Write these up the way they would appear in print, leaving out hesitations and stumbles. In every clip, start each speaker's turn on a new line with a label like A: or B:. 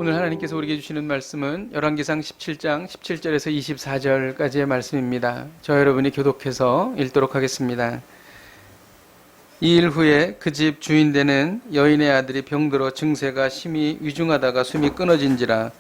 A: 오늘 하나님께서 우리에게 주시는 말씀은 열왕기상 17장 17절에서 24절까지의 말씀입니다. 저 여러분이 교독해서 읽도록 하겠습니다. 이 일 후에 그 집 주인 되는 여인의 아들이 병들어 증세가 심히 위중하다가 숨이 끊어진지라.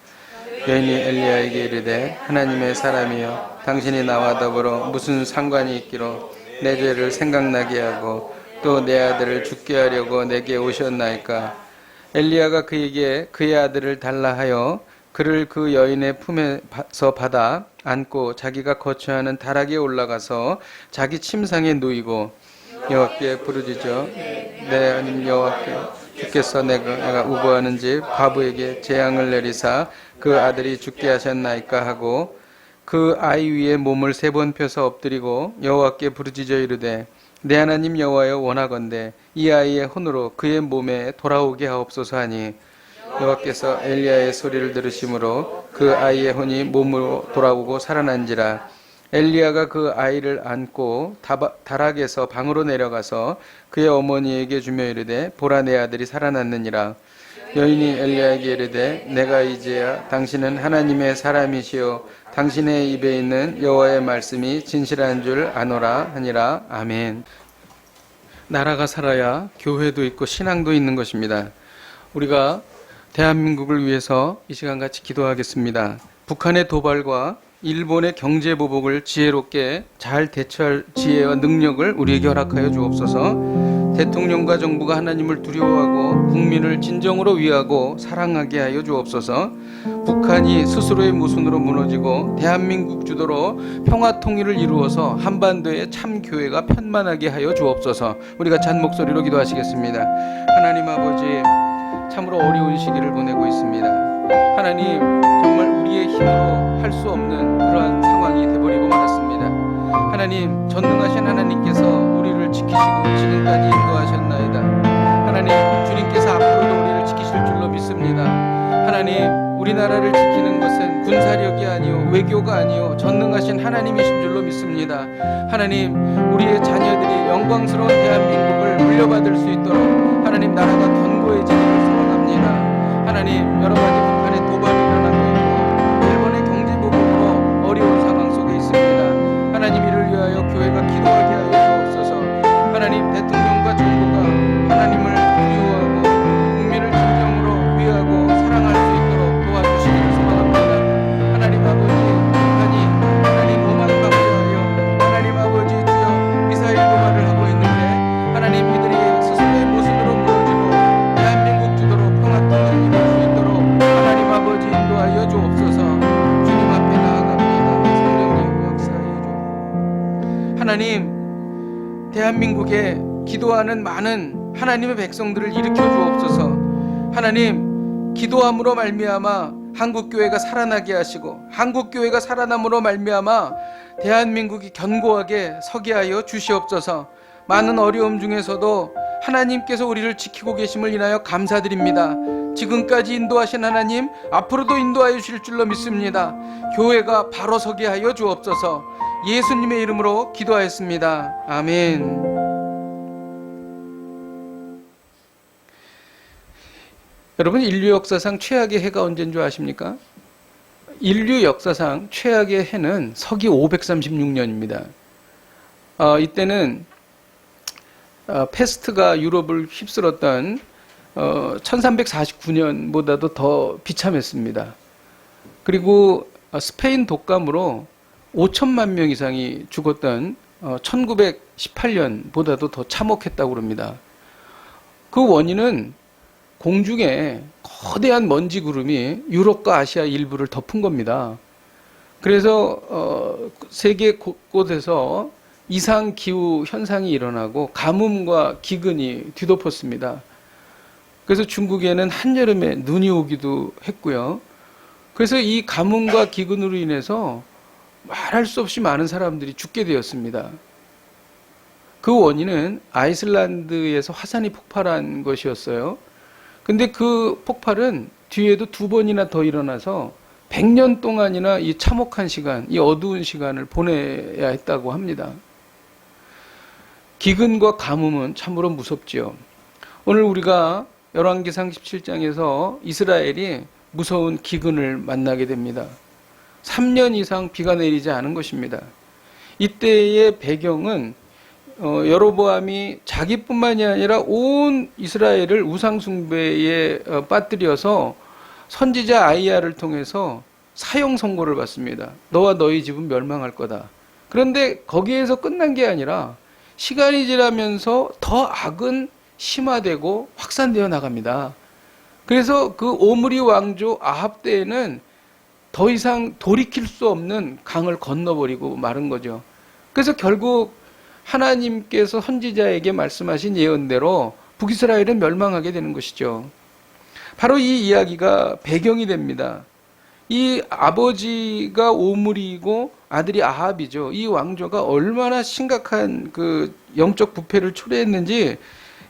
A: 여인이 엘리야에게 이르되 하나님의 사람이여, 당신이 나와 더불어 무슨 상관이 있기로 내 죄를 생각나게 하고 또 내 아들을 죽게 하려고 내게 오셨나이까. 엘리야가 그에게 그의 아들을 달라 하여 그를 그 여인의 품에서 받아 안고 자기가 거처하는 다락에 올라가서 자기 침상에 누이고 여호와께 부르짖어 내 하나님 여호와께, 주께서 내가 우거하는 집 과부에게 재앙을 내리사 그 아들이 죽게 하셨나이까 하고 그 아이 위에 몸을 3번 펴서 엎드리고 여호와께 부르짖어 이르되 내 하나님 여호와여, 원하건대 이 아이의 혼으로 그의 몸에 돌아오게 하옵소서 하니 여호와께서 엘리야의 소리를 들으심으로 그 아이의 혼이 몸으로 돌아오고 살아난지라. 엘리야가 그 아이를 안고 다락에서 방으로 내려가서 그의 어머니에게 주며 이르되 보라, 내 아들이 살아났느니라. 여인이 엘리야에게 이르되 내가 이제야 당신은 하나님의 사람이시오, 당신의 입에 있는 여호와의 말씀이 진실한 줄 아노라 하니라. 아멘. 나라가 살아야 교회도 있고 신앙도 있는 것입니다. 우리가 대한민국을 위해서 이 시간 같이 기도하겠습니다. 북한의 도발과 일본의 경제 보복을 지혜롭게 잘 대처할 지혜와 능력을 우리에게 허락하여 주옵소서. 대통령과 정부가 하나님을 두려워하고 국민을 진정으로 위하고 사랑하게 하여 주옵소서. 북한이 스스로의 모순으로 무너지고 대한민국 주도로 평화 통일을 이루어서 한반도에 참 교회가 편만하게 하여 주옵소서. 우리 같이 한 목소리로 기도하시겠습니다. 하나님 아버지, 참으로 어려운 시기를 보내고 있습니다. 하나님, 정말 우리의 힘으로 할 수 없는 그러한 상황이 되어버리고 말았습니다. 하나님, 전능하신 하나님께서 우리를 지키시고 지금까지 인도하셨나이다. 하나님, 주님께서 앞으로도 우리를 지키실 줄로 믿습니다. 하나님, 우리나라를 지키는 것은 군사력이 아니요 외교가 아니요 전능하신 하나님이신 줄로 믿습니다. 하나님, 우리의 자녀들이 영광스러운 대한민국을 물려받을 수 있도록 하나님, 나라가 견고해지기를 소원합니다. 하나님, 여러 가지 북한의 도발이 일어나고 있고 일본의 경제보복으로 어려운 상황 속에 있습니다. 하나님, 이를 위하여 교회가 기도하게 하여 주옵소서. 하나님, 대통령과 정부가 하나님을 두려워하고 국민을 진정으로 위하고 사랑할 수 있도록 도와주시기를 소망합니다. 하나님 아버지, 북한이 하나님 오만하게 하여 하나님 아버지 주여 미사일 도발을 하고 있는데 하나님, 이들이 스스로의 모습으로 무너지고 대한민국 주도로 평화 통일을 이룰 수 있도록 하나님 아버지 인도하여 주옵소서. 주님 앞에 나아갑니다. 성령님 역사하여 주옵소서. 하나님, 대한민국에 기도하는 많은 하나님의 백성들을 일으켜 주옵소서. 하나님, 기도함으로 말미암아 한국교회가 살아나게 하시고 한국교회가 살아남으로 말미암아 대한민국이 견고하게 서게 하여 주시옵소서. 많은 어려움 중에서도 하나님께서 우리를 지키고 계심을 인하여 감사드립니다. 지금까지 인도하신 하나님, 앞으로도 인도하여 주실 줄로 믿습니다. 교회가 바로 서게 하여 주옵소서. 예수님의 이름으로 기도하였습니다. 아멘. 여러분, 인류 역사상 최악의 해가 언제인 줄 아십니까? 인류 역사상 최악의 해는 서기 536년입니다. 이때는 패스트가 유럽을 휩쓸었던 1349년보다도 더 비참했습니다. 그리고 스페인 독감으로 5천만 명 이상이 죽었던 1918년보다도 더 참혹했다고 합니다. 그 원인은 공중에 거대한 먼지 구름이 유럽과 아시아 일부를 덮은 겁니다. 그래서 세계 곳곳에서 이상 기후 현상이 일어나고 가뭄과 기근이 뒤덮었습니다. 그래서 중국에는 한여름에 눈이 오기도 했고요. 그래서 이 가뭄과 기근으로 인해서 말할 수 없이 많은 사람들이 죽게 되었습니다. 그 원인은 아이슬란드에서 화산이 폭발한 것이었어요. 근데 그 폭발은 뒤에도 2번이나 더 일어나서 100년 동안이나 이 참혹한 시간, 이 어두운 시간을 보내야 했다고 합니다. 기근과 가뭄은 참으로 무섭지요. 오늘 우리가 열왕기상 17장에서 이스라엘이 무서운 기근을 만나게 됩니다. 3년 이상 비가 내리지 않은 것입니다. 이때의 배경은 여로보암이 자기뿐만이 아니라 온 이스라엘을 우상 숭배에 빠뜨려서 선지자 아이야를 통해서 사형 선고를 받습니다. 너와 너희 집은 멸망할 거다. 그런데 거기에서 끝난 게 아니라 시간이 지나면서 더 악은 심화되고 확산되어 나갑니다. 그래서 그 오므리 왕조 아합 때에는 더 이상 돌이킬 수 없는 강을 건너버리고 마른 거죠. 그래서 결국 하나님께서 선지자에게 말씀하신 예언대로 북이스라엘은 멸망하게 되는 것이죠. 바로 이 이야기가 배경이 됩니다. 이 아버지가 오므리이고 아들이 아합이죠. 이 왕조가 얼마나 심각한 그 영적 부패를 초래했는지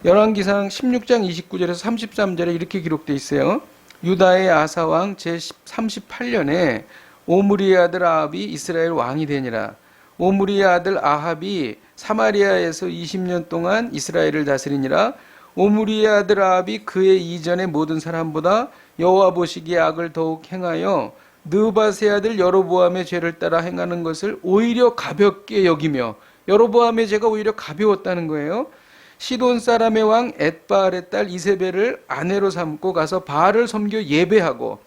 A: 열왕기상 16장 29절에서 33절에 이렇게 기록되어 있어요. 유다의 아사왕 제38년에 오므리의 아들 아합이 이스라엘 왕이 되니라. 오므리의 아들 아합이 사마리아에서 20년 동안 이스라엘을 다스리니라. 오므리의 아들 아합이 그의 이전의 모든 사람보다 여호와 보시기에 악을 더욱 행하여 느밧의 아들 여로보암의 죄를 따라 행하는 것을 오히려 가볍게 여기며, 여로보암의 죄가 오히려 가벼웠다는 거예요. 시돈 사람의 왕 엣바알의 딸 이세벨을 아내로 삼고 가서 바알을 섬겨 예배하고,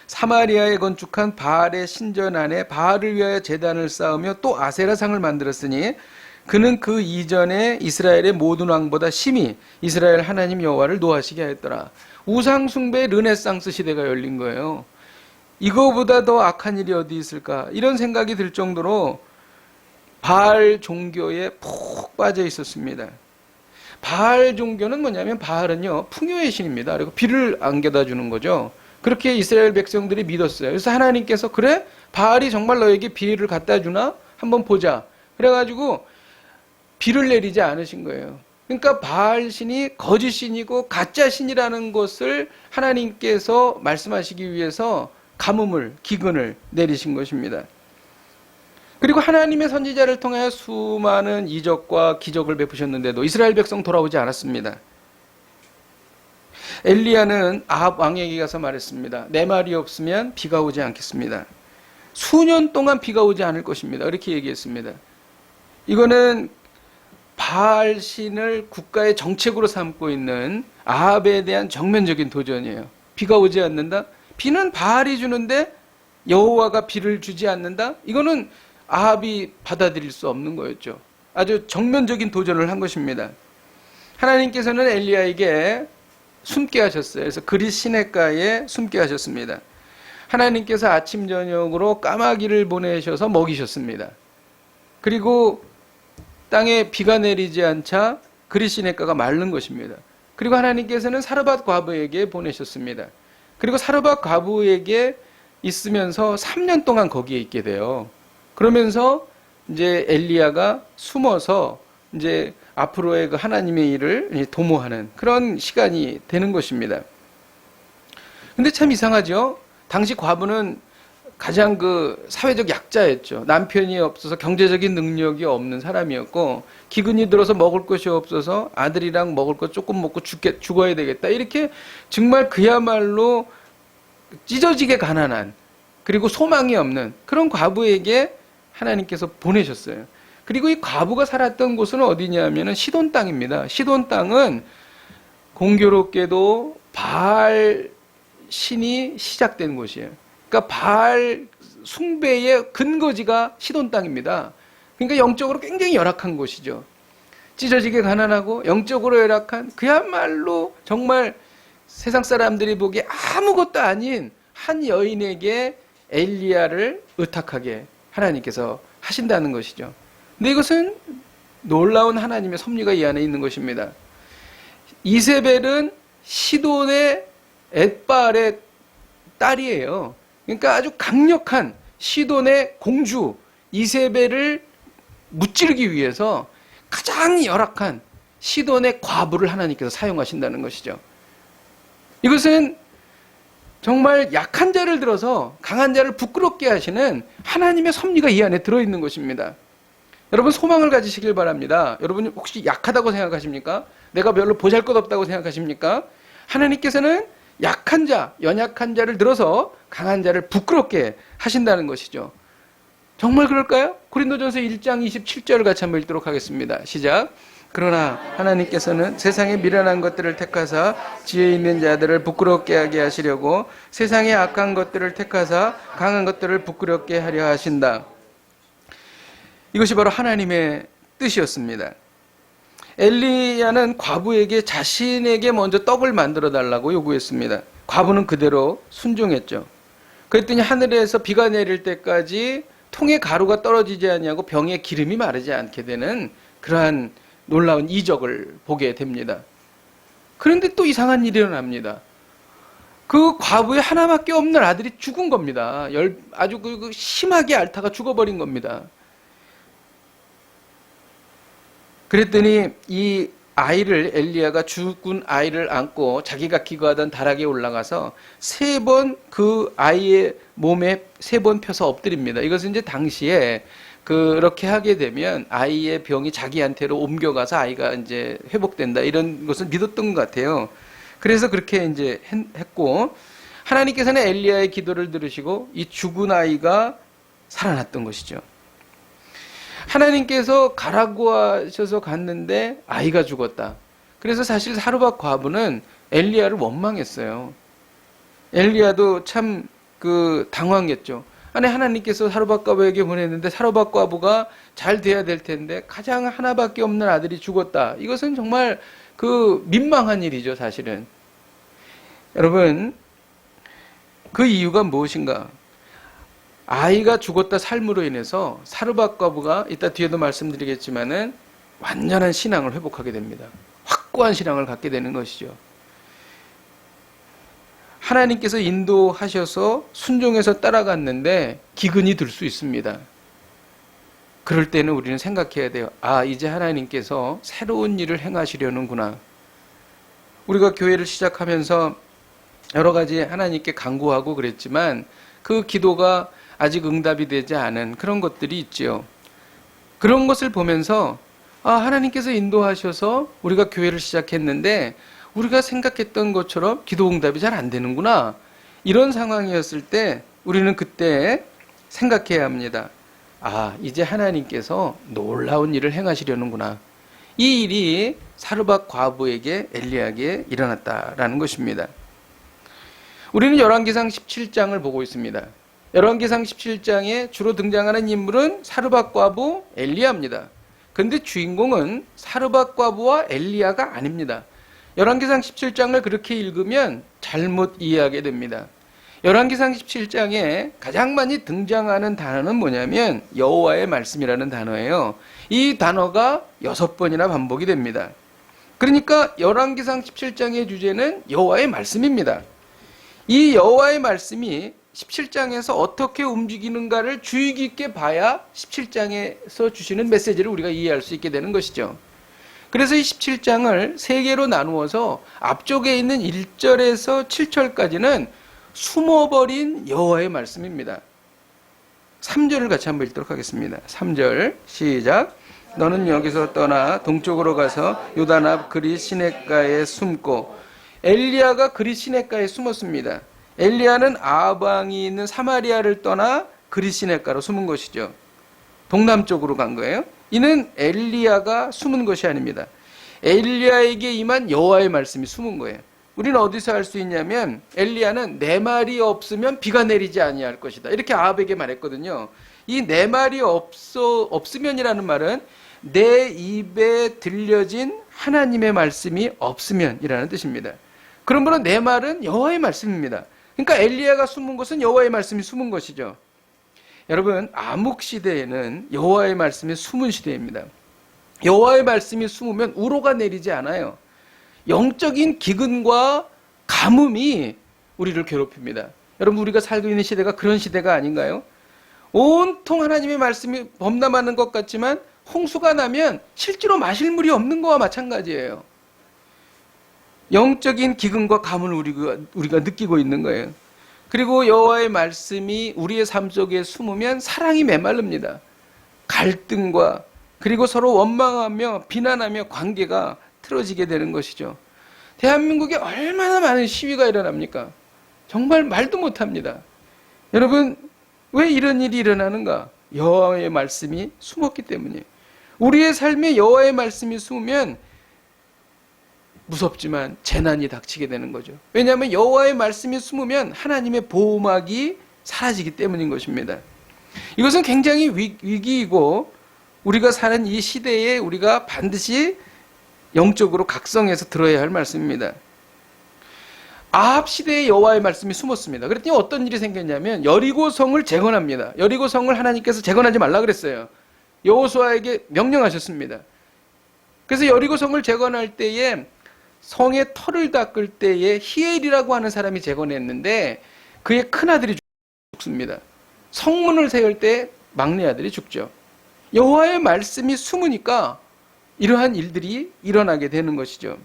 A: 사마리아에 건축한 바알의 신전 안에 바알을 위하여 제단을 쌓으며 또 아세라상을 만들었으니 그는 그 이전에 이스라엘의 모든 왕보다 심히 이스라엘 하나님 여호와를 노하시게 하였더라. 우상 숭배의 르네상스 시대가 열린 거예요. 이거보다 더 악한 일이 어디 있을까? 이런 생각이 들 정도로 바알 종교에 푹 빠져 있었습니다. 바알 종교는 뭐냐면, 바알은요 풍요의 신입니다. 그리고 비를 안겨다 주는 거죠. 그렇게 이스라엘 백성들이 믿었어요. 그래서 하나님께서 그래? 바알이 정말 너에게 비를 갖다 주나? 한번 보자. 그래가지고 비를 내리지 않으신 거예요. 그러니까 바알 신이 거짓 신이고 가짜 신이라는 것을 하나님께서 말씀하시기 위해서 가뭄을, 기근을 내리신 것입니다. 그리고 하나님의 선지자를 통하여 수많은 이적과 기적을 베푸셨는데도 이스라엘 백성 돌아오지 않았습니다. 엘리야는 아합 왕에게 가서 말했습니다. 내 말이 없으면 비가 오지 않겠습니다. 수년 동안 비가 오지 않을 것입니다. 이렇게 얘기했습니다. 이거는 바알 신을 국가의 정책으로 삼고 있는 아합에 대한 정면적인 도전이에요. 비가 오지 않는다? 비는 바알이 주는데 여호와가 비를 주지 않는다? 이거는 아합이 받아들일 수 없는 거였죠. 아주 정면적인 도전을 한 것입니다. 하나님께서는 엘리야에게 숨게 하셨어요. 그래서 그릿 시냇가에 숨게 하셨습니다. 하나님께서 아침 저녁으로 까마귀를 보내셔서 먹이셨습니다. 그리고 땅에 비가 내리지 않자 그릿 시냇가가 마른 것입니다. 그리고 하나님께서는 사르밧 과부에게 보내셨습니다. 그리고 사르밧 과부에게 있으면서 3년 동안 거기에 있게 돼요. 그러면서 이제 엘리야가 숨어서 이제 앞으로의 그 하나님의 일을 도모하는 그런 시간이 되는 것입니다. 근데 참 이상하죠? 당시 과부는 가장 그 사회적 약자였죠. 남편이 없어서 경제적인 능력이 없는 사람이었고, 기근이 들어서 먹을 것이 없어서 아들이랑 먹을 것 조금 먹고 죽어야 되겠다. 이렇게 정말 그야말로 찢어지게 가난한, 그리고 소망이 없는 그런 과부에게 하나님께서 보내셨어요. 그리고 이 과부가 살았던 곳은 어디냐면은 시돈 땅입니다. 시돈 땅은 공교롭게도 바알 신이 시작된 곳이에요. 그러니까 바알 숭배의 근거지가 시돈 땅입니다. 그러니까 영적으로 굉장히 열악한 곳이죠. 찢어지게 가난하고 영적으로 열악한, 그야말로 정말 세상 사람들이 보기에 아무것도 아닌 한 여인에게 엘리야를 의탁하게 하나님께서 하신다는 것이죠. 근데 이것은 놀라운 하나님의 섭리가 이 안에 있는 것입니다. 이세벨은 시돈의 엣바알의 딸이에요. 그러니까 아주 강력한 시돈의 공주 이세벨을 무찌르기 위해서 가장 열악한 시돈의 과부를 하나님께서 사용하신다는 것이죠. 이것은 정말 약한 자를 들어서 강한 자를 부끄럽게 하시는 하나님의 섭리가 이 안에 들어있는 것입니다. 여러분, 소망을 가지시길 바랍니다. 여러분 혹시 약하다고 생각하십니까? 내가 별로 보잘것없다고 생각하십니까? 하나님께서는 약한 자, 연약한 자를 들어서 강한 자를 부끄럽게 하신다는 것이죠. 정말 그럴까요? 고린도전서 1장 27절 같이 한번 읽도록 하겠습니다. 시작. 그러나 하나님께서는 세상의 미련한 것들을 택하사 지혜 있는 자들을 부끄럽게 하게 하시려고 세상의 악한 것들을 택하사 강한 것들을 부끄럽게 하려 하신다. 이것이 바로 하나님의 뜻이었습니다. 엘리야는 과부에게 자신에게 먼저 떡을 만들어 달라고 요구했습니다. 과부는 그대로 순종했죠. 그랬더니 하늘에서 비가 내릴 때까지 통에 가루가 떨어지지 않냐고 병에 기름이 마르지 않게 되는 그러한 놀라운 이적을 보게 됩니다. 그런데 또 이상한 일이 일어납니다. 그 과부의 하나밖에 없는 아들이 죽은 겁니다. 아주 심하게 앓다가 죽어버린 겁니다. 그랬더니 이 아이를 엘리야가 죽은 아이를 안고 자기가 기거하던 다락에 올라가서 3번 그 아이의 몸에 3번 펴서 엎드립니다. 이것은 이제 당시에 그렇게 하게 되면 아이의 병이 자기한테로 옮겨가서 아이가 이제 회복된다 이런 것을 믿었던 것 같아요. 그래서 그렇게 이제 했고 하나님께서는 엘리야의 기도를 들으시고 이 죽은 아이가 살아났던 것이죠. 하나님께서 가라고 하셔서 갔는데 아이가 죽었다. 그래서 사실 사르밧 과부는 엘리야를 원망했어요. 엘리야도 참 당황했죠. 아니 하나님께서 사르밧 과부에게 보냈는데 사르밧 과부가 잘 돼야 될 텐데 가장 하나밖에 없는 아들이 죽었다. 이것은 정말 민망한 일이죠, 사실은. 여러분, 그 이유가 무엇인가? 아이가 죽었다 삶으로 인해서 사르밧 과부가 이따 뒤에도 말씀드리겠지만은 완전한 신앙을 회복하게 됩니다. 확고한 신앙을 갖게 되는 것이죠. 하나님께서 인도하셔서 순종해서 따라갔는데 기근이 들 수 있습니다. 그럴 때는 우리는 생각해야 돼요. 아, 이제 하나님께서 새로운 일을 행하시려는구나. 우리가 교회를 시작하면서 여러 가지 하나님께 간구하고 그랬지만 그 기도가 아직 응답이 되지 않은 그런 것들이 있지요. 그런 것을 보면서 하나님께서 인도하셔서 우리가 교회를 시작했는데 우리가 생각했던 것처럼 기도 응답이 잘 안 되는구나. 이런 상황이었을 때 우리는 그때 생각해야 합니다. 이제 하나님께서 놀라운 일을 행하시려는구나. 이 일이 사르밧 과부에게 엘리야에게 일어났다라는 것입니다. 우리는 열왕기상 17장을 보고 있습니다. 열왕기상 17장에 주로 등장하는 인물은 사르밧 과부 엘리야입니다. 그런데 주인공은 사르밧 과부와 엘리야가 아닙니다. 열왕기상 17장을 그렇게 읽으면 잘못 이해하게 됩니다. 열왕기상 17장에 가장 많이 등장하는 단어는 뭐냐면 여호와의 말씀이라는 단어예요. 이 단어가 6번이나 반복이 됩니다. 그러니까 열왕기상 17장의 주제는 여호와의 말씀입니다. 이 여호와의 말씀이 17장에서 어떻게 움직이는가를 주의 깊게 봐야 17장에서 주시는 메시지를 우리가 이해할 수 있게 되는 것이죠. 그래서 이 17장을 3개로 나누어서 앞쪽에 있는 1절에서 7절까지는 숨어버린 여호와의 말씀입니다. 3절을 같이 한번 읽도록 하겠습니다. 3절 시작. 너는 여기서 떠나 동쪽으로 가서 요단 앞 그리 시냇가에 숨고. 엘리야가 그리 시냇가에 숨었습니다. 엘리야는 아방이 있는 사마리아를 떠나 그리 시냇가로 숨은 것이죠. 동남쪽으로 간 거예요. 이는 엘리야가 숨은 것이 아닙니다. 엘리야에게 임한 여호와의 말씀이 숨은 거예요. 우리는 어디서 알 수 있냐면 엘리야는 내 말이 없으면 비가 내리지 아니할 것이다. 이렇게 아합에게 말했거든요. 이 내 말이 없으면이라는 말은 내 입에 들려진 하나님의 말씀이 없으면이라는 뜻입니다. 그러므로 내 말은 여호와의 말씀입니다. 그러니까 엘리야가 숨은 것은 여호와의 말씀이 숨은 것이죠. 여러분, 암흑 시대에는 여호와의 말씀이 숨은 시대입니다. 여호와의 말씀이 숨으면 우로가 내리지 않아요. 영적인 기근과 가뭄이 우리를 괴롭힙니다. 여러분, 우리가 살고 있는 시대가 그런 시대가 아닌가요? 온통 하나님의 말씀이 범람하는 것 같지만 홍수가 나면 실제로 마실 물이 없는 거와 마찬가지예요. 영적인 기근과 가뭄을 우리가 느끼고 있는 거예요. 그리고 여호와의 말씀이 우리의 삶 속에 숨으면 사랑이 메말릅니다. 갈등과 그리고 서로 원망하며 비난하며 관계가 틀어지게 되는 것이죠. 대한민국에 얼마나 많은 시위가 일어납니까? 정말 말도 못합니다. 여러분, 왜 이런 일이 일어나는가? 여호와의 말씀이 숨었기 때문이에요. 우리의 삶에 여호와의 말씀이 숨으면 무섭지만 재난이 닥치게 되는 거죠. 왜냐하면 여호와의 말씀이 숨으면 하나님의 보호막이 사라지기 때문인 것입니다. 이것은 굉장히 위기이고 우리가 사는 이 시대에 우리가 반드시 영적으로 각성해서 들어야 할 말씀입니다. 아합 시대에 여호와의 말씀이 숨었습니다. 그랬더니 어떤 일이 생겼냐면 여리고성을 재건합니다. 여리고성을 하나님께서 재건하지 말라 그랬어요. 여호수아에게 명령하셨습니다. 그래서 여리고성을 재건할 때에 성의 터를 닦을 때에 히엘이라고 하는 사람이 재건했는데 그의 큰아들이 죽습니다. 성문을 세울 때 막내 아들이 죽죠. 여호와의 말씀이 숨으니까 이러한 일들이 일어나게 되는 것이죠.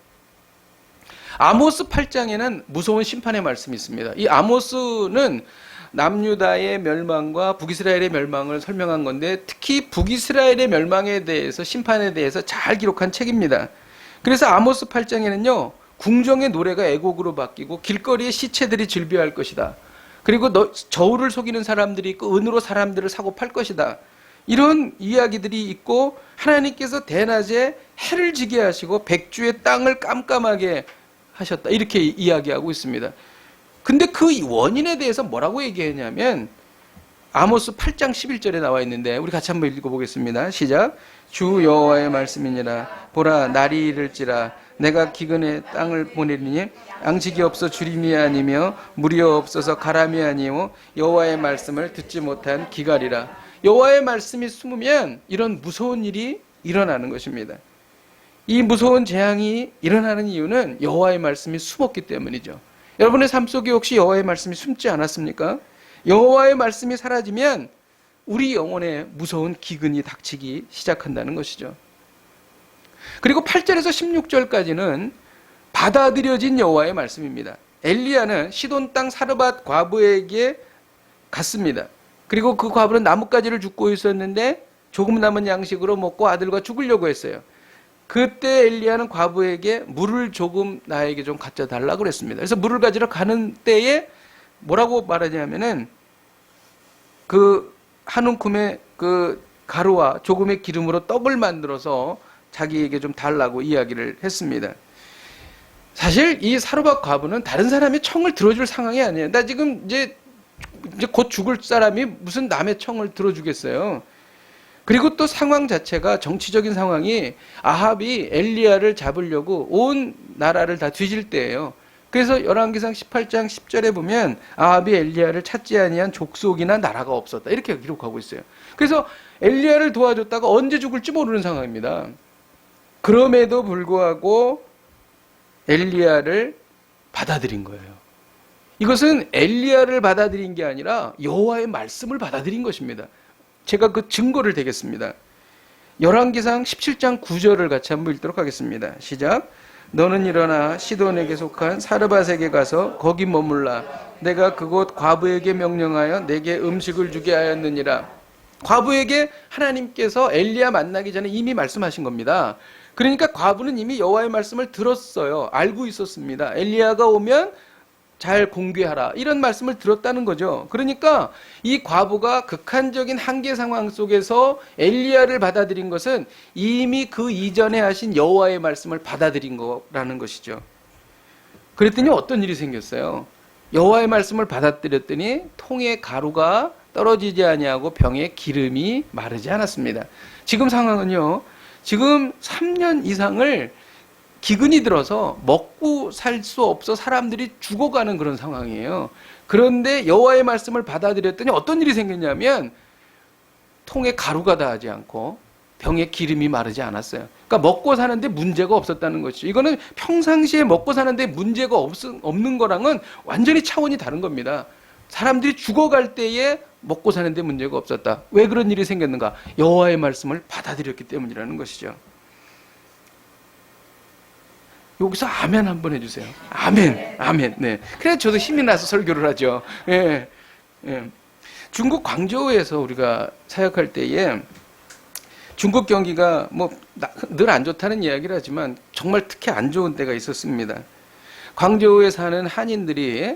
A: 아모스 8장에는 무서운 심판의 말씀이 있습니다. 이 아모스는 남유다의 멸망과 북이스라엘의 멸망을 설명한 건데 특히 북이스라엘의 멸망에 대해서 심판에 대해서 잘 기록한 책입니다. 그래서 아모스 8장에는요. 궁정의 노래가 애곡으로 바뀌고 길거리에 시체들이 즐비할 것이다. 그리고 저울을 속이는 사람들이 있고 은으로 사람들을 사고 팔 것이다. 이런 이야기들이 있고 하나님께서 대낮에 해를 지게 하시고 백주의 땅을 깜깜하게 하셨다. 이렇게 이야기하고 있습니다. 근데 그 원인에 대해서 뭐라고 얘기했냐면 아모스 8장 11절에 나와 있는데 우리 같이 한번 읽어보겠습니다. 시작. 주 여호와의 말씀이니라. 보라 날이 이를지라 내가 기근의 땅을 보내리니 양식이 없어 주림이 아니며 물이 없어서 가람이 아니요 여호와의 말씀을 듣지 못한 기갈이라. 여호와의 말씀이 숨으면 이런 무서운 일이 일어나는 것입니다. 이 무서운 재앙이 일어나는 이유는 여호와의 말씀이 숨었기 때문이죠. 여러분의 삶 속에 혹시 여호와의 말씀이 숨지 않았습니까? 여호와의 말씀이 사라지면 우리 영혼에 무서운 기근이 닥치기 시작한다는 것이죠. 그리고 8절에서 16절까지는 받아들여진 여호와의 말씀입니다. 엘리야는 시돈 땅 사르밧 과부에게 갔습니다. 그리고 그 과부는 나뭇가지를 줍고 있었는데 조금 남은 양식으로 먹고 아들과 죽으려고 했어요. 그때 엘리야는 과부에게 물을 조금 나에게 좀 갖다 달라고 그랬습니다. 그래서 물을 가지러 가는 때에 뭐라고 말하냐면은 그 한 움큼의 그 가루와 조금의 기름으로 떡을 만들어서 자기에게 좀 달라고 이야기를 했습니다. 사실 이 사르밧 과부는 다른 사람의 청을 들어줄 상황이 아니에요. 나 지금 이제 곧 죽을 사람이 무슨 남의 청을 들어주겠어요. 그리고 또 상황 자체가 정치적인 상황이 아합이 엘리야를 잡으려고 온 나라를 다 뒤질 때예요. 그래서 열왕기상 18장 10절에 보면 아합이 엘리야를 찾지 아니한 족속이나 나라가 없었다. 이렇게 기록하고 있어요. 그래서 엘리야를 도와줬다가 언제 죽을지 모르는 상황입니다. 그럼에도 불구하고 엘리야를 받아들인 거예요. 이것은 엘리야를 받아들인 게 아니라 여호와의 말씀을 받아들인 것입니다. 제가 그 증거를 대겠습니다. 열왕기상 17장 9절을 같이 한번 읽도록 하겠습니다. 시작. 너는 일어나 시돈에게 속한 사르밧에게 가서 거기 머물라. 내가 그곳 과부에게 명령하여 내게 음식을 주게 하였느니라. 과부에게 하나님께서 엘리야 만나기 전에 이미 말씀하신 겁니다. 그러니까 과부는 이미 여호와의 말씀을 들었어요. 알고 있었습니다. 엘리야가 오면 잘 공개하라. 이런 말씀을 들었다는 거죠. 그러니까 이 과부가 극한적인 한계 상황 속에서 엘리야를 받아들인 것은 이미 그 이전에 하신 여호와의 말씀을 받아들인 거라는 것이죠. 그랬더니 어떤 일이 생겼어요? 여호와의 말씀을 받아들였더니 통에 가루가 떨어지지 아니하고 병에 기름이 마르지 않았습니다. 지금 상황은요. 지금 3년 이상을 기근이 들어서 먹고 살 수 없어 사람들이 죽어가는 그런 상황이에요. 그런데 여호와의 말씀을 받아들였더니 어떤 일이 생겼냐면 통에 가루가 닿지 않고 병에 기름이 마르지 않았어요. 그러니까 먹고 사는데 문제가 없었다는 것이죠. 이거는 평상시에 먹고 사는데 문제가 없는 거랑은 완전히 차원이 다른 겁니다. 사람들이 죽어갈 때에 먹고 사는데 문제가 없었다. 왜 그런 일이 생겼는가? 여호와의 말씀을 받아들였기 때문이라는 것이죠. 여기서 아멘 한번 해주세요. 아멘, 아멘. 네. 그래서 저도 힘이 나서 설교를 하죠. 예, 예. 중국 광저우에서 우리가 사역할 때에 중국 경기가 뭐 늘 안 좋다는 이야기를 하지만 정말 특히 안 좋은 때가 있었습니다. 광저우에 사는 한인들이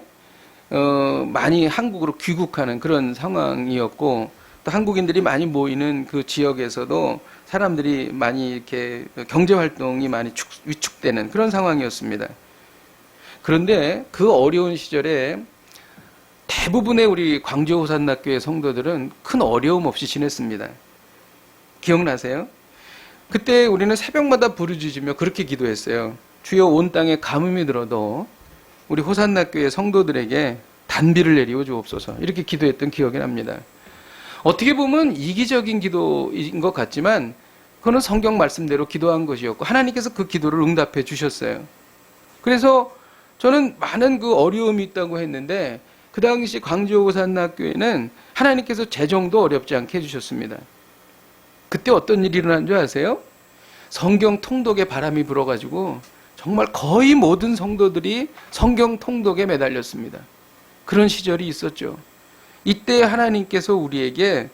A: 많이 한국으로 귀국하는 그런 상황이었고, 또 한국인들이 많이 모이는 그 지역에서도 사람들이 많이 이렇게 경제 활동이 많이 위축되는 그런 상황이었습니다. 그런데 그 어려운 시절에 대부분의 우리 광저우 호산나교회 성도들은 큰 어려움 없이 지냈습니다. 기억나세요? 그때 우리는 새벽마다 부르짖으며 그렇게 기도했어요. 주여, 온 땅에 가뭄이 들어도 우리 호산나교회 성도들에게 단비를 내리워 주옵소서, 이렇게 기도했던 기억이 납니다. 어떻게 보면 이기적인 기도인 것 같지만 그거는 성경 말씀대로 기도한 것이었고 하나님께서 그 기도를 응답해 주셨어요. 그래서 저는 많은 그 어려움이 있다고 했는데 그 당시 광저우 호산나교회는 하나님께서 재정도 어렵지 않게 해주셨습니다. 그때 어떤 일이 일어난 줄 아세요? 성경 통독에 바람이 불어가지고 정말 거의 모든 성도들이 성경 통독에 매달렸습니다. 그런 시절이 있었죠. 이때 하나님께서 우리에게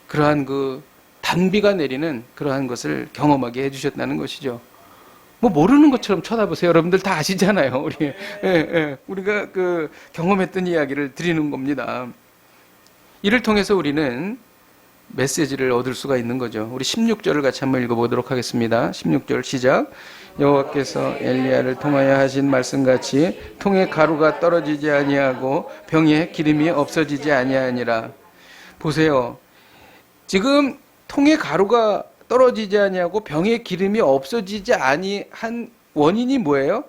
A: 그러한 그 단비가 내리는 그러한 것을 경험하게 해주셨다는 것이죠. 뭐 모르는 것처럼 쳐다보세요. 여러분들 다 아시잖아요. 우리가 그 경험했던 이야기를 드리는 겁니다. 이를 통해서 우리는 메시지를 얻을 수가 있는 거죠. 우리 16절을 같이 한번 읽어보도록 하겠습니다. 16절 시작. 여호와께서 엘리야를 통하여 하신 말씀같이 통에 가루가 떨어지지 아니하고 병에 기름이 없어지지 아니하니라. 보세요. 지금 통에 가루가 떨어지지 아니하고 병에 기름이 없어지지 아니한 원인이 뭐예요?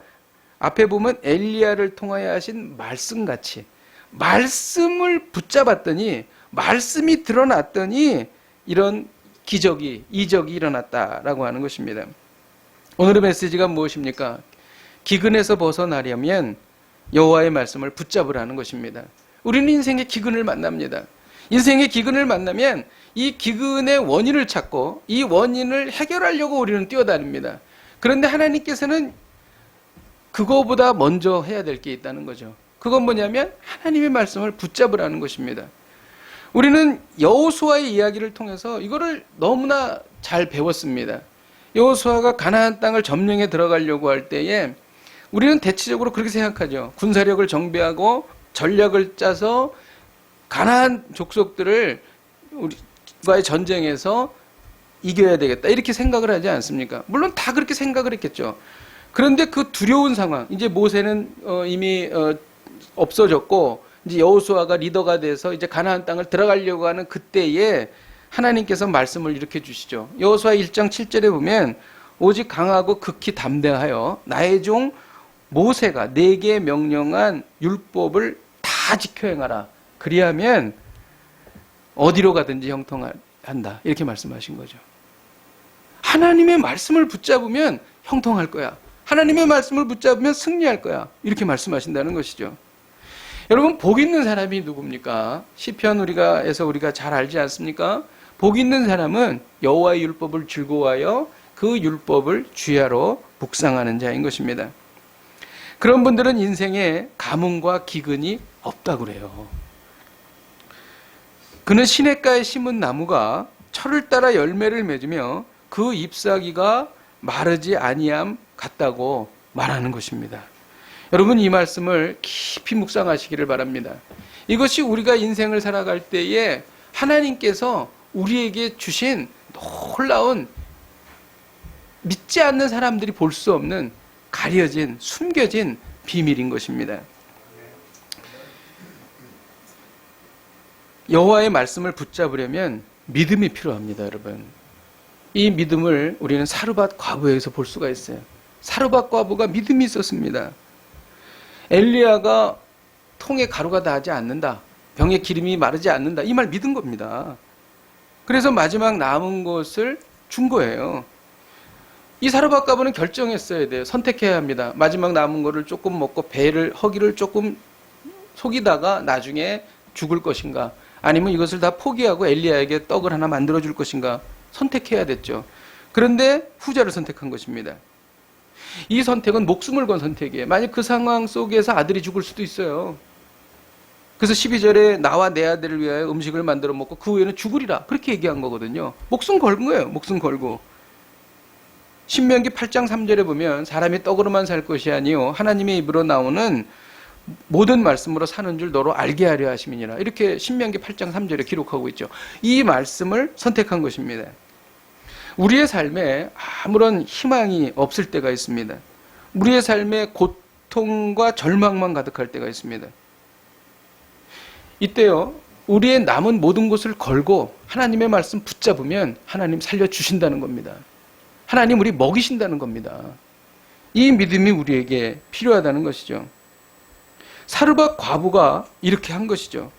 A: 앞에 보면 엘리야를 통하여 하신 말씀같이, 말씀을 붙잡았더니, 말씀이 드러났더니 이런 기적이, 이적이 일어났다라고 하는 것입니다. 오늘의 메시지가 무엇입니까? 기근에서 벗어나려면 여호와의 말씀을 붙잡으라는 것입니다. 우리는 인생의 기근을 만납니다. 인생의 기근을 만나면 이 기근의 원인을 찾고 이 원인을 해결하려고 우리는 뛰어다닙니다. 그런데 하나님께서는 그거보다 먼저 해야 될 게 있다는 거죠. 그건 뭐냐면 하나님의 말씀을 붙잡으라는 것입니다. 우리는 여호수아의 이야기를 통해서 이거를 너무나 잘 배웠습니다. 여호수아가 가나안 땅을 점령해 들어가려고 할 때에 우리는 대체적으로 그렇게 생각하죠. 군사력을 정비하고 전략을 짜서 가나안 족속들을 우리과의 전쟁에서 이겨야 되겠다, 이렇게 생각을 하지 않습니까? 물론 다 그렇게 생각을 했겠죠. 그런데 그 두려운 상황, 이제 모세는 이미 없어졌고 이제 여호수아가 리더가 돼서 이제 가나안 땅을 들어가려고 하는 그때에 하나님께서 말씀을 이렇게 주시죠. 여호수아 1장 7절에 보면 오직 강하고 극히 담대하여 나의 종 모세가 내게 명령한 율법을 다 지켜 행하라. 그리하면 어디로 가든지 형통한다, 이렇게 말씀하신 거죠. 하나님의 말씀을 붙잡으면 형통할 거야. 하나님의 말씀을 붙잡으면 승리할 거야, 이렇게 말씀하신다는 것이죠. 여러분, 복 있는 사람이 누굽니까? 시편 우리가 잘 알지 않습니까? 복 있는 사람은 여호와의 율법을 즐거워하여 그 율법을 주야로 묵상하는 자인 것입니다. 그런 분들은 인생에 가뭄과 기근이 없다고 그래요. 그는 시냇가에 심은 나무가 철을 따라 열매를 맺으며 그 잎사귀가 마르지 아니함 같다고 말하는 것입니다. 여러분, 이 말씀을 깊이 묵상하시기를 바랍니다. 이것이 우리가 인생을 살아갈 때에 하나님께서 우리에게 주신 놀라운, 믿지 않는 사람들이 볼 수 없는 가려진, 숨겨진 비밀인 것입니다. 여호와의 말씀을 붙잡으려면 믿음이 필요합니다, 여러분. 이 믿음을 우리는 사르밧 과부에서 볼 수가 있어요. 사르밧 과부가 믿음이 있었습니다. 엘리야가 통에 가루가 나지 않는다, 병에 기름이 마르지 않는다, 이 말 믿은 겁니다. 그래서 마지막 남은 것을 준 거예요. 이 사르밧 과부는 결정했어야 돼요. 선택해야 합니다. 마지막 남은 거를 조금 먹고 허기를 조금 속이다가 나중에 죽을 것인가, 아니면 이것을 다 포기하고 엘리야에게 떡을 하나 만들어 줄 것인가, 선택해야 됐죠. 그런데 후자를 선택한 것입니다. 이 선택은 목숨을 건 선택이에요. 만약 그 상황 속에서 아들이 죽을 수도 있어요. 그래서 12절에 나와 내 아들을 위하여 음식을 만들어 먹고 그 후에는 죽으리라, 그렇게 얘기한 거거든요. 목숨 걸은 거예요. 목숨 걸고. 신명기 8장 3절에 보면 사람이 떡으로만 살 것이 아니요 하나님의 입으로 나오는 모든 말씀으로 사는 줄 너로 알게 하려 하심이니라. 이렇게 신명기 8장 3절에 기록하고 있죠. 이 말씀을 선택한 것입니다. 우리의 삶에 아무런 희망이 없을 때가 있습니다. 우리의 삶에 고통과 절망만 가득할 때가 있습니다. 이때요, 우리의 남은 모든 것을 걸고 하나님의 말씀 붙잡으면 하나님 살려주신다는 겁니다. 하나님 우리 먹이신다는 겁니다. 이 믿음이 우리에게 필요하다는 것이죠. 사르밧 과부가 이렇게 한 것이죠.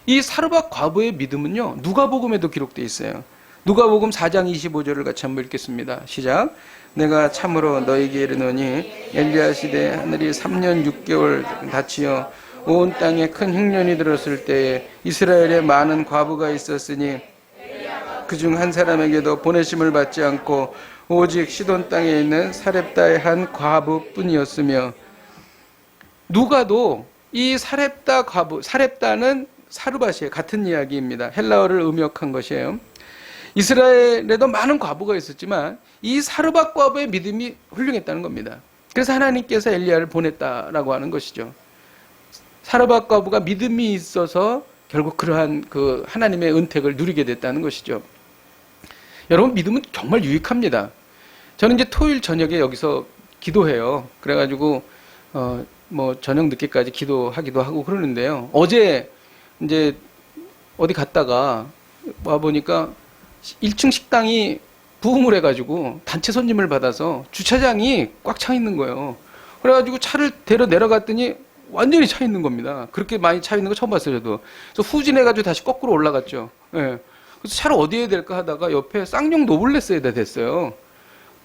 A: 이 사르밧 과부의 믿음은요, 누가복음에도 기록되어 있어요. 누가복음 4장 25절을 같이 한번 읽겠습니다. 시작. 내가 참으로 너에게 이르노니 엘리야 시대에 하늘이 3년 6개월 닫히어 온 땅에 큰 흉년이 들었을 때에 이스라엘에 많은 과부가 있었으니 그중 한 사람에게도 보내심을 받지 않고 오직 시돈 땅에 있는 사렙다의 한 과부뿐이었으며, 누가도 이 사렙다 과부, 사렙다는 사르밧이에요. 같은 이야기입니다. 헬라어를 음역한 것이에요. 이스라엘에도 많은 과부가 있었지만 이 사르밧 과부의 믿음이 훌륭했다는 겁니다. 그래서 하나님께서 엘리야를 보냈다라고 하는 것이죠. 사르밧 과부가 믿음이 있어서 결국 그러한 그 하나님의 은택을 누리게 됐다는 것이죠. 여러분, 믿음은 정말 유익합니다. 저는 이제 토요일 저녁에 여기서 기도해요. 그래가지고 뭐 저녁 늦게까지 기도하기도 하고 그러는데요. 어제 이제 어디 갔다가 와 보니까 1층 식당이 부흥을 해가지고 단체 손님을 받아서 주차장이 꽉 차 있는 거예요. 그래가지고 차를 데려 내려갔더니 완전히 차 있는 겁니다. 그렇게 많이 차 있는 거 처음 봤어요, 저도. 그래서 후진해가지고 다시 거꾸로 올라갔죠. 예. 그래서 차를 어디에 댈까 하다가 옆에 쌍용 노블레스에다 댔어요.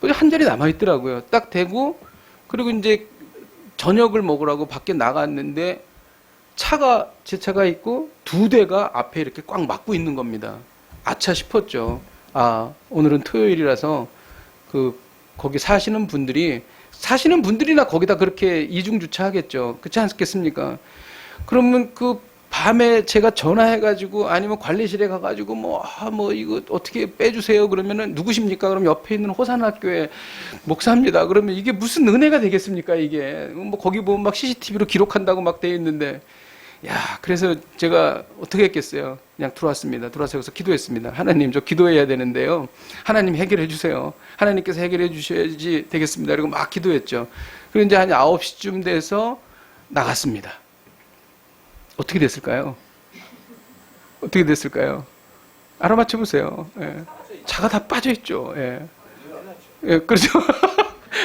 A: 한 자리 남아있더라고요. 딱 대고, 그리고 이제 저녁을 먹으라고 밖에 나갔는데 제 차가 있고 두 대가 앞에 이렇게 꽉 막고 있는 겁니다. 아차 싶었죠. 아, 오늘은 토요일이라서 거기 사시는 분들이나 거기다 그렇게 이중주차 하겠죠. 그렇지 않겠습니까? 그러면 그 밤에 제가 전화해가지고 아니면 관리실에 가가지고 이거 어떻게 빼주세요 그러면은 누구십니까? 그럼 옆에 있는 호산학교의 목사입니다. 그러면 이게 무슨 은혜가 되겠습니까? 이게 뭐 거기 보면 막 CCTV로 기록한다고 막 돼 있는데, 야, 그래서 제가 어떻게 했겠어요? 그냥 들어왔습니다. 들어와서 여기서 기도했습니다. 하나님, 저 기도해야 되는데요. 하나님 해결해 주세요. 하나님께서 해결해 주셔야지 되겠습니다. 그리고 막 기도했죠. 그리고 이제 한 9시쯤 돼서 나갔습니다. 어떻게 됐을까요? 어떻게 됐을까요? 알아맞혀 보세요. 예. 차가 다 빠져있죠. 예. 예, 그렇죠.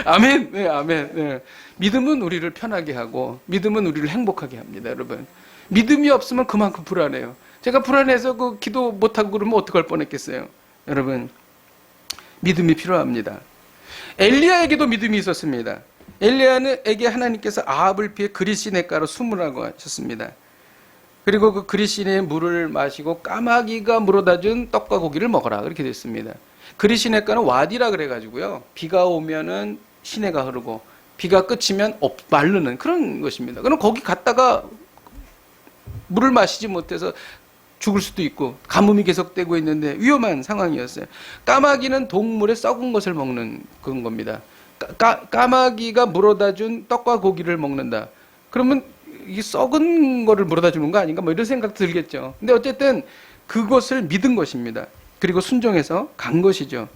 A: 아멘. 네, 아멘. 네. 믿음은 우리를 편하게 하고, 믿음은 우리를 행복하게 합니다, 여러분. 믿음이 없으면 그만큼 불안해요. 제가 불안해서 기도 못하고 그러면 어떡할 뻔했겠어요. 여러분, 믿음이 필요합니다. 엘리야에게도 믿음이 있었습니다. 엘리야에게 하나님께서 아합을 피해 그리시네가로 숨으라고 하셨습니다. 그리고 그 그리시네의 물을 마시고 까마귀가 물어다 준 떡과 고기를 먹어라, 그렇게 됐습니다. 그리시네가는 와디라 그래가지고요, 비가 오면은 시내가 흐르고 비가 그치면 마르는 그런 것입니다. 그럼 거기 갔다가 물을 마시지 못해서 죽을 수도 있고 가뭄이 계속되고 있는데 위험한 상황이었어요. 까마귀는 동물의 썩은 것을 먹는 그런 겁니다. 까마귀가 물어다 준 떡과 고기를 먹는다. 그러면 이게 썩은 거를 물어다 주는 거 아닌가? 뭐 이런 생각 들겠죠. 근데 어쨌든 그것을 믿은 것입니다. 그리고 순종해서 간 것이죠.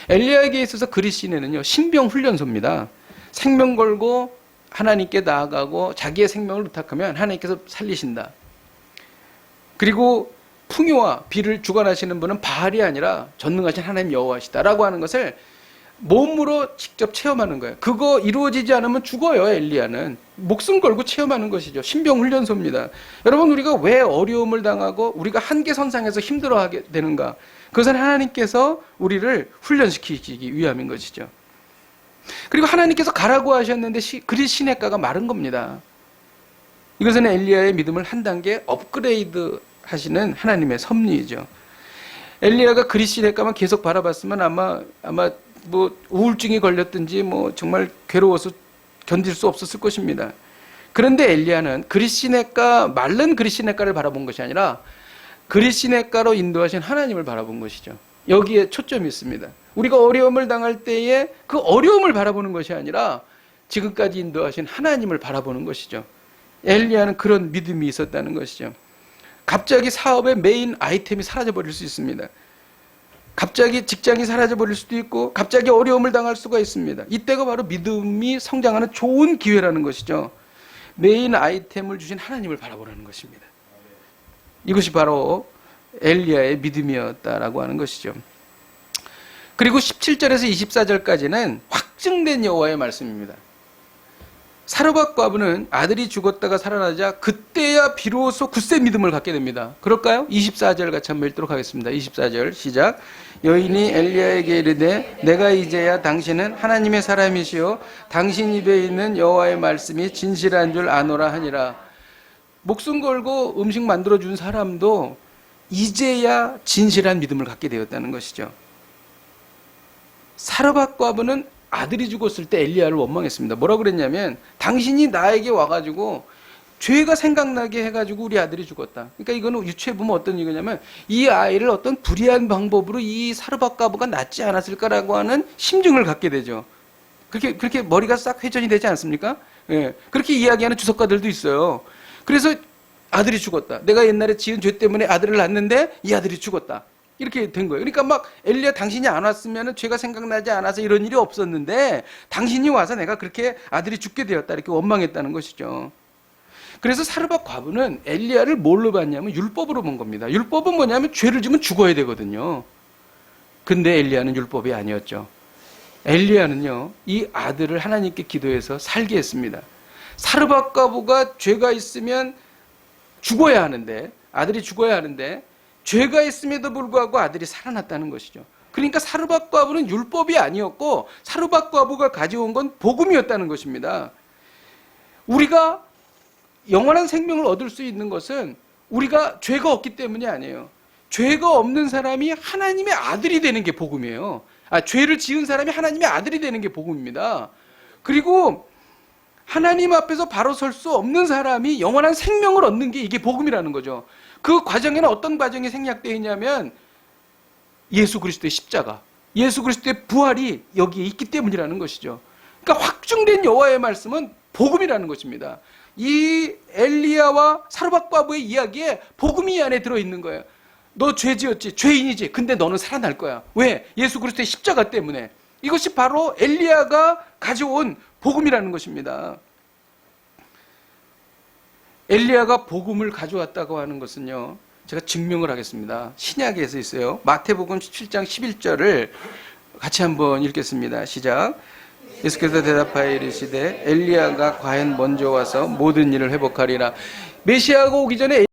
A: 엘리야에게 있어서 그리시네는요, 신병 훈련소입니다. 생명 걸고 하나님께 나아가고 자기의 생명을 의탁하면 하나님께서 살리신다. 그리고 풍요와 비를 주관하시는 분은 바알이 아니라 전능하신 하나님 여호와시다라고 하는 것을 몸으로 직접 체험하는 거예요. 그거 이루어지지 않으면 죽어요. 엘리야는 목숨 걸고 체험하는 것이죠. 신병 훈련소입니다. 여러분, 우리가 왜 어려움을 당하고 우리가 한계선상에서 힘들어하게 되는가? 그것은 하나님께서 우리를 훈련시키기 위함인 것이죠. 그리고 하나님께서 가라고 하셨는데 그리시네가가 마른 겁니다. 이것은 엘리야의 믿음을 한 단계 업그레이드 하시는 하나님의 섭리이죠. 엘리야가 그리시네가만 계속 바라봤으면 아마 뭐 우울증이 걸렸든지 뭐 정말 괴로워서 견딜 수 없었을 것입니다. 그런데 엘리야는 마른 그리시네가를 바라본 것이 아니라 그리시네가로 인도하신 하나님을 바라본 것이죠. 여기에 초점이 있습니다. 우리가 어려움을 당할 때에 그 어려움을 바라보는 것이 아니라 지금까지 인도하신 하나님을 바라보는 것이죠. 엘리야는 그런 믿음이 있었다는 것이죠. 갑자기 사업의 메인 아이템이 사라져버릴 수 있습니다. 갑자기 직장이 사라져버릴 수도 있고 갑자기 어려움을 당할 수가 있습니다. 이때가 바로 믿음이 성장하는 좋은 기회라는 것이죠. 메인 아이템을 주신 하나님을 바라보라는 것입니다. 이것이 바로 엘리야의 믿음이었다라고 하는 것이죠. 그리고 17절에서 24절까지는 확증된 여호와의 말씀입니다. 사르밧 과부는 아들이 죽었다가 살아나자 그때야 비로소 굳세 믿음을 갖게 됩니다. 그럴까요? 24절 같이 한번 읽도록 하겠습니다. 24절 시작. 여인이 엘리야에게 이르되 내가 이제야 당신은 하나님의 사람이시요 당신 입에 있는 여호와의 말씀이 진실한 줄 아노라 하니라. 목숨 걸고 음식 만들어준 사람도 이제야 진실한 믿음을 갖게 되었다는 것이죠. 사르밧 과부는 아들이 죽었을 때 엘리야를 원망했습니다. 뭐라고 그랬냐면 당신이 나에게 와가지고 죄가 생각나게 해가지고 우리 아들이 죽었다. 그러니까 이거는 유추해 보면 어떤 이거냐면 이 아이를 어떤 불의한 방법으로 이 사르밧 과부가 낳지 않았을까라고 하는 심증을 갖게 되죠. 그렇게 머리가 싹 회전이 되지 않습니까? 예. 그렇게 이야기하는 주석가들도 있어요. 그래서 아들이 죽었다. 내가 옛날에 지은 죄 때문에 아들을 낳았는데 이 아들이 죽었다. 이렇게 된 거예요. 그러니까 막 엘리야 당신이 안 왔으면 죄가 생각나지 않아서 이런 일이 없었는데 당신이 와서 내가 그렇게 아들이 죽게 되었다. 이렇게 원망했다는 것이죠. 그래서 사르밧 과부는 엘리야를 뭘로 봤냐면 율법으로 본 겁니다. 율법은 뭐냐면 죄를 지면 죽어야 되거든요. 근데 엘리야는 율법이 아니었죠. 엘리야는요, 이 아들을 하나님께 기도해서 살게 했습니다. 사르밧 과부가 죄가 있으면 죽어야 하는데, 아들이 죽어야 하는데 죄가 있음에도 불구하고 아들이 살아났다는 것이죠. 그러니까 사르밧 과부는 율법이 아니었고 사르밧 과부가 가져온 건 복음이었다는 것입니다. 우리가 영원한 생명을 얻을 수 있는 것은 우리가 죄가 없기 때문이 아니에요. 죄가 없는 사람이 하나님의 아들이 되는 게 복음이에요. 죄를 지은 사람이 하나님의 아들이 되는 게 복음입니다. 그리고 하나님 앞에서 바로 설 수 없는 사람이 영원한 생명을 얻는 게 이게 복음이라는 거죠. 그 과정에는 어떤 과정이 생략되어 있냐면 예수 그리스도의 십자가, 예수 그리스도의 부활이 여기에 있기 때문이라는 것이죠. 그러니까 확증된 여호와의 말씀은 복음이라는 것입니다. 이 엘리야와 사르밧 과부의 이야기에 복음이 이 안에 들어있는 거예요. 너 죄 지었지, 죄인이지. 근데 너는 살아날 거야. 왜? 예수 그리스도의 십자가 때문에. 이것이 바로 엘리야가 가져온 복음이라는 것입니다. 엘리야가 복음을 가져왔다고 하는 것은요, 제가 증명을 하겠습니다. 신약에서 있어요. 마태복음 17장 11절을 같이 한번 읽겠습니다. 시작. 예수께서 대답하여 이르시되 엘리야가 과연 먼저 와서 모든 일을 회복하리라. 메시아가 오기 전에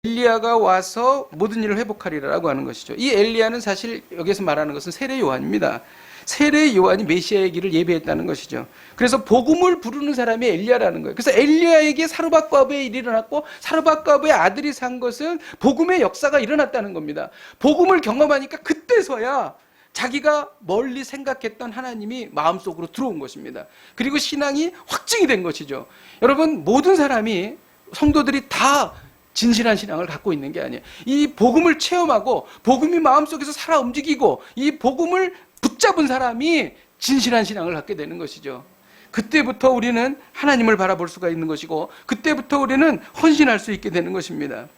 A: 엘리야가 와서 모든 일을 회복하리라고 하는 것이죠. 이 엘리야는 사실 여기서 말하는 것은 세례 요한입니다. 세례 요한이 메시아의 길을 예비했다는 것이죠. 그래서 복음을 부르는 사람이 엘리야라는 거예요. 그래서 엘리야에게 사르밧 과부의 일이 일어났고 사르밧 과부의 아들이 산 것은 복음의 역사가 일어났다는 겁니다. 복음을 경험하니까 그때서야 자기가 멀리 생각했던 하나님이 마음속으로 들어온 것입니다. 그리고 신앙이 확증이 된 것이죠. 여러분, 모든 사람이, 성도들이 다 진실한 신앙을 갖고 있는 게 아니에요. 이 복음을 체험하고 복음이 마음속에서 살아 움직이고 이 복음을 붙잡은 사람이 진실한 신앙을 갖게 되는 것이죠. 그때부터 우리는 하나님을 바라볼 수가 있는 것이고 그때부터 우리는 헌신할 수 있게 되는 것입니다.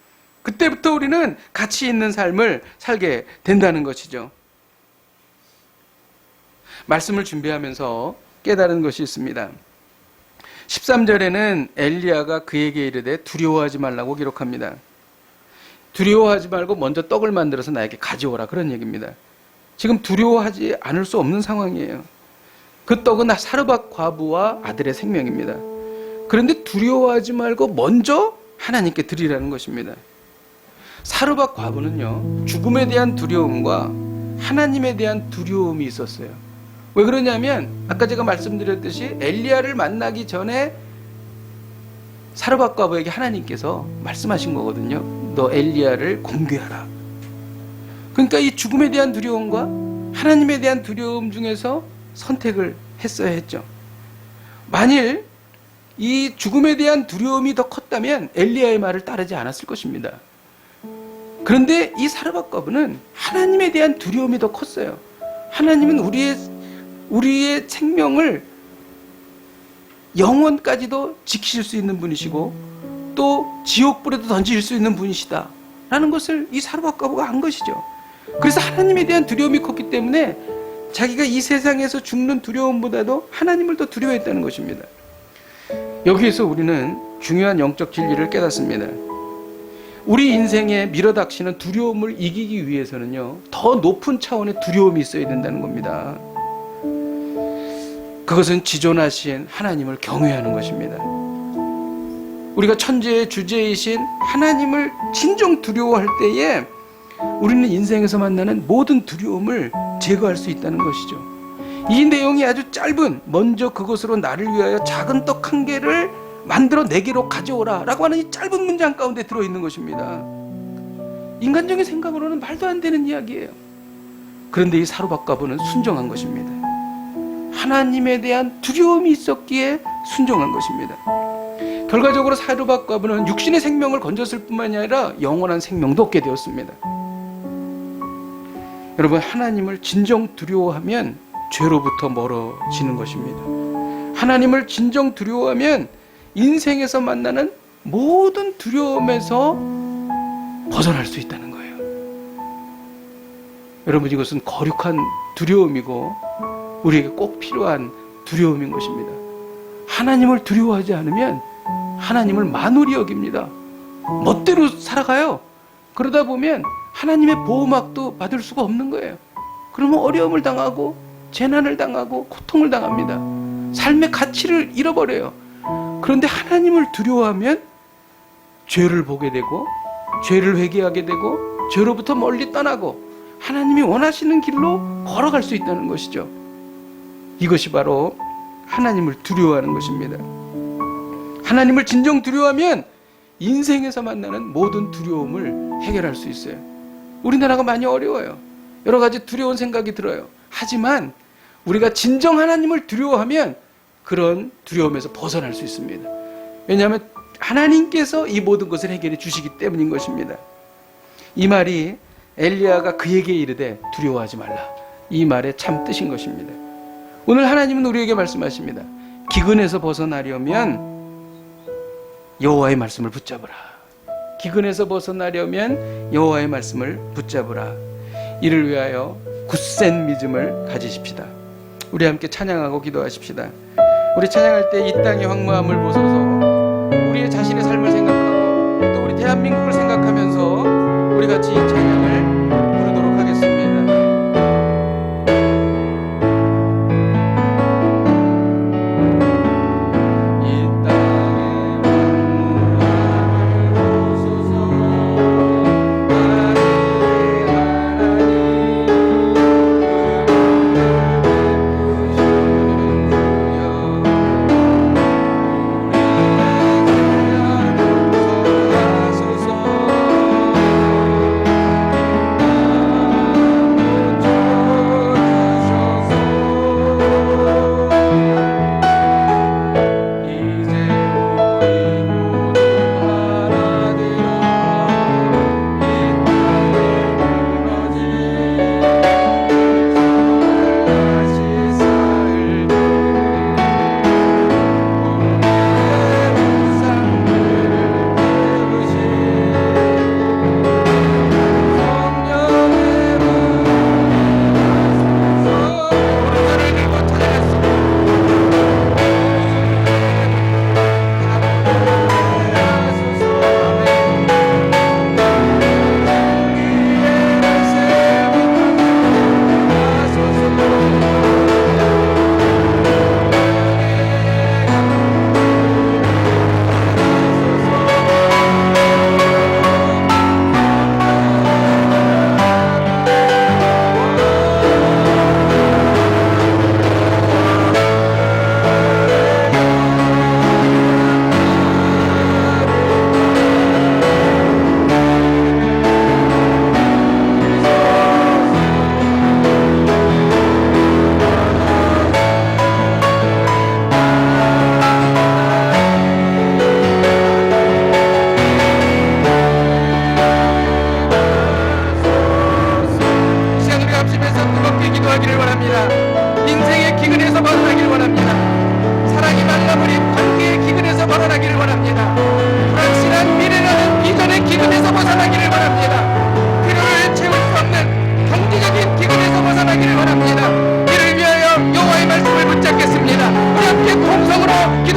A: 그때부터 우리는 가치 있는 삶을 살게 된다는 것이죠. 말씀을 준비하면서 깨달은 것이 있습니다. 13절에는 엘리야가 그에게 이르되 두려워하지 말라고 기록합니다. 두려워하지 말고 먼저 떡을 만들어서 나에게 가져오라, 그런 얘기입니다. 지금 두려워하지 않을 수 없는 상황이에요. 그 떡은 사르밧 과부와 아들의 생명입니다. 그런데 두려워하지 말고 먼저 하나님께 드리라는 것입니다. 사르밧 과부는요, 죽음에 대한 두려움과 하나님에 대한 두려움이 있었어요. 왜 그러냐면 아까 제가 말씀드렸듯이 엘리야를 만나기 전에 사르밧 과부에게 하나님께서 말씀하신 거거든요. 너 엘리야를 공개하라. 그러니까 이 죽음에 대한 두려움과 하나님에 대한 두려움 중에서 선택을 했어야 했죠. 만일 이 죽음에 대한 두려움이 더 컸다면 엘리야의 말을 따르지 않았을 것입니다. 그런데 이 사르밧 과부는 하나님에 대한 두려움이 더 컸어요. 하나님은 우리의 생명을 영원까지도 지키실 수 있는 분이시고 또 지옥불에도 던질 수 있는 분이시다 라는 것을 이 사르밧과부가 안 것이죠. 그래서 하나님에 대한 두려움이 컸기 때문에 자기가 이 세상에서 죽는 두려움보다도 하나님을 더 두려워했다는 것입니다. 여기에서 우리는 중요한 영적 진리를 깨닫습니다. 우리 인생에 밀어닥치는 두려움을 이기기 위해서는요, 더 높은 차원의 두려움이 있어야 된다는 겁니다. 그것은 지존하신 하나님을 경외하는 것입니다. 우리가 천지의 주제이신 하나님을 진정 두려워할 때에 우리는 인생에서 만나는 모든 두려움을 제거할 수 있다는 것이죠. 이 내용이 아주 짧은, 먼저 그것으로 나를 위하여 작은 떡 한 개를 만들어 내게로 가져오라 라고 하는 이 짧은 문장 가운데 들어있는 것입니다. 인간적인 생각으로는 말도 안 되는 이야기예요. 그런데 이 사르밧과부는 순종한 것입니다. 하나님에 대한 두려움이 있었기에 순종한 것입니다. 결과적으로 사르밧과부는 육신의 생명을 건졌을 뿐만이 아니라 영원한 생명도 얻게 되었습니다. 여러분, 하나님을 진정 두려워하면 죄로부터 멀어지는 것입니다. 하나님을 진정 두려워하면 인생에서 만나는 모든 두려움에서 벗어날 수 있다는 거예요. 여러분, 이것은 거룩한 두려움이고 우리에게 꼭 필요한 두려움인 것입니다. 하나님을 두려워하지 않으면 하나님을 만홀히 여깁니다. 멋대로 살아가요. 그러다 보면 하나님의 보호막도 받을 수가 없는 거예요. 그러면 어려움을 당하고 재난을 당하고 고통을 당합니다. 삶의 가치를 잃어버려요. 그런데 하나님을 두려워하면 죄를 보게 되고 죄를 회개하게 되고 죄로부터 멀리 떠나고 하나님이 원하시는 길로 걸어갈 수 있다는 것이죠. 이것이 바로 하나님을 두려워하는 것입니다. 하나님을 진정 두려워하면 인생에서 만나는 모든 두려움을 해결할 수 있어요. 우리나라가 많이 어려워요. 여러 가지 두려운 생각이 들어요. 하지만 우리가 진정 하나님을 두려워하면 그런 두려움에서 벗어날 수 있습니다. 왜냐하면 하나님께서 이 모든 것을 해결해 주시기 때문인 것입니다. 이 말이 엘리야가 그에게 이르되 두려워하지 말라, 이 말의 참 뜻인 것입니다. 오늘 하나님은 우리에게 말씀하십니다. 기근에서 벗어나려면 여호와의 말씀을 붙잡으라. 기근에서 벗어나려면 여호와의 말씀을 붙잡으라. 이를 위하여 굳센 믿음을 가지십시다. 우리 함께 찬양하고 기도하십시다. 우리 찬양할 때 이 땅의 황무함을 보소서, 우리의 자신의 삶을 생각하고 또 우리 대한민국을 생각하면서 우리 같이 이 찬양을 부르도록 하겠습니다.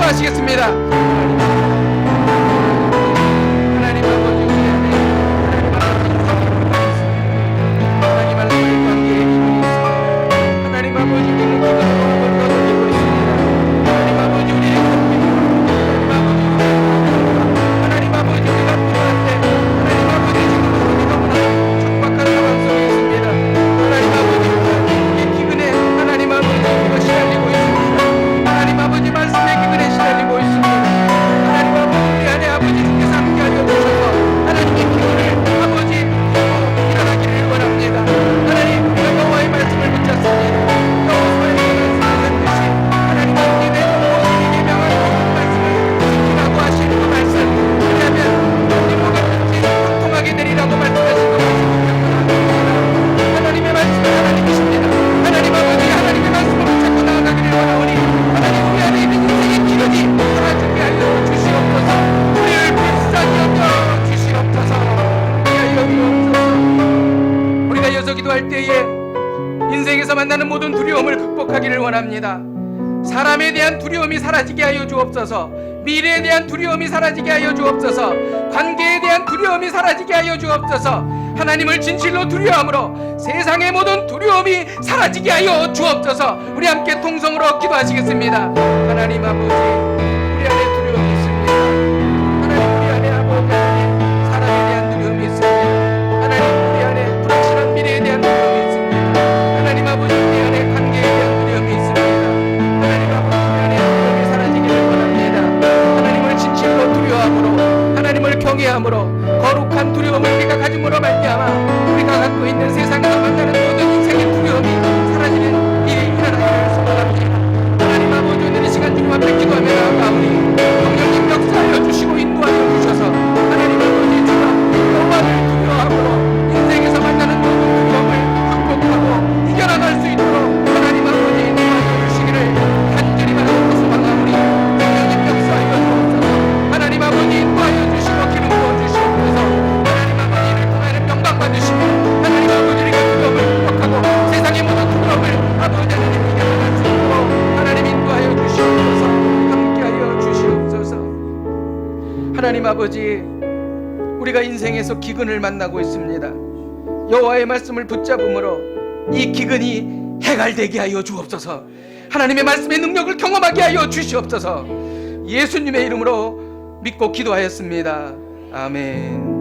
A: 기도하시겠습니다. 하나님 아버지, 우리 안에 하나님 말씀의 관계에 기분이 있습니다. 하나님 아버지, 우리는 기도로 걸어 드리고 있습니다. 하나님 아버지, 우리의 하나님 아버지, 우리가 필요한데 하나님 아버지, 지금 우리 너무나 척박한 상황 속에 있습니다. 하나님 아버지, 이 기근에 하나님 아버지 우리가 시달리고 있습니다. 하나님 아버지 말씀의 기근에 시달리고 있습니다. 하나님 아버지, 우리 안에 아버지 주께서 함께하여 주셔서 하나님의 기근을 아버지 일어나기를 원합니다. 하나님, 우리가 여호와의 말씀을 붙잡습니다. 여호와의 말씀을 듯이 하나님 아버지 내 모든 예명한 말씀을 지키라고 하시는 그 말씀, 왜냐하면 하나님 뭐가 든지 통하게 되리라고 말씀하신 그 말씀, 하나님의 말씀은 하나님이십니다. 하나님 아버지, 하나님의 말씀을 붙잡고 나아가기를 원하오니 하나님, 우리 안에 있는 인생의 기근이 사라지게 하여 주시옵소서. 우리를 불쌍히 여겨 주시옵소서. 하여 주옵소서. 우리가 여서 기도할 때에 인생에서 만나는 모든 두려움을 극복하기를 원합니다. 사람에 대한 두려움이 사라지게 하여 주옵소서. 미래에 대한 두려움이 사라지게 하여 주옵소서. 관계에 대한 두려움이 사라지게 하여 주옵소서. 하나님을 진실로 두려워함으로 세상의 모든 두려움이 사라지게 하여 주옵소서. 우리 함께 통성으로 기도하시겠습니다. 하나님 아버지, 우리 안에 두려움이 있습니다. 하나님, 우리 안에 아버지 안에 사람에 대한 두려움이 있습니다. 하나님, 우리 안에 불확실한 미래에 대한 두려움이 있습니다. 하나님 아버지, 우리 안에 관계에 대한 두려움이 있습니다. 하나님 아버지, 우리 안에 두려움이 사라지기를 원합니다. 하나님을 진실로 두려워함으로, 하나님을 경외함으로 거룩한 두려움을 우리가 가짐으로 말미암아 우리가 갖고 있는 세상에서 만나는 모든 인생의 두려움이 사라지는 일이 일어나기를 소원합니다. 하나님 아버지, 오늘 이 시간 주님 앞에 기도하며 나아가오니 성령님 역사하여 주시고 인도하여 주셔서 하나님 아버지, 주가 여호와를 두려워함으로 인생에서 만나는 모든 두려움을 극복하고 이겨나갈 수 있도록 하나님 아버지 인도하여 주시기를 간절히 바라고 소망하오니 성령님 역사하여 주옵소서. 하나님 아버지, 인도하여 주시고 기름 부어 주시옵소서. 하나님 아버지, 이를 통하여 영광 받으시며 하나님 아버지, 우리가 두려움을 극복하고 세상의 모든 두려움을 아버지 하나님 이겨나갈 수 있도록 하나님 인도하여 주시옵소서. 함께하여 주시옵소서. 하나님 아버지, 우리가 인생에서 기근을 만나고 있습니다. 여호와의 말씀을 붙잡음으로 이 기근이 해갈되게 하여 주옵소서. 하나님의 말씀의 능력을 경험하게 하여 주시옵소서. 예수님의 이름으로 믿고 기도하였습니다. 아멘.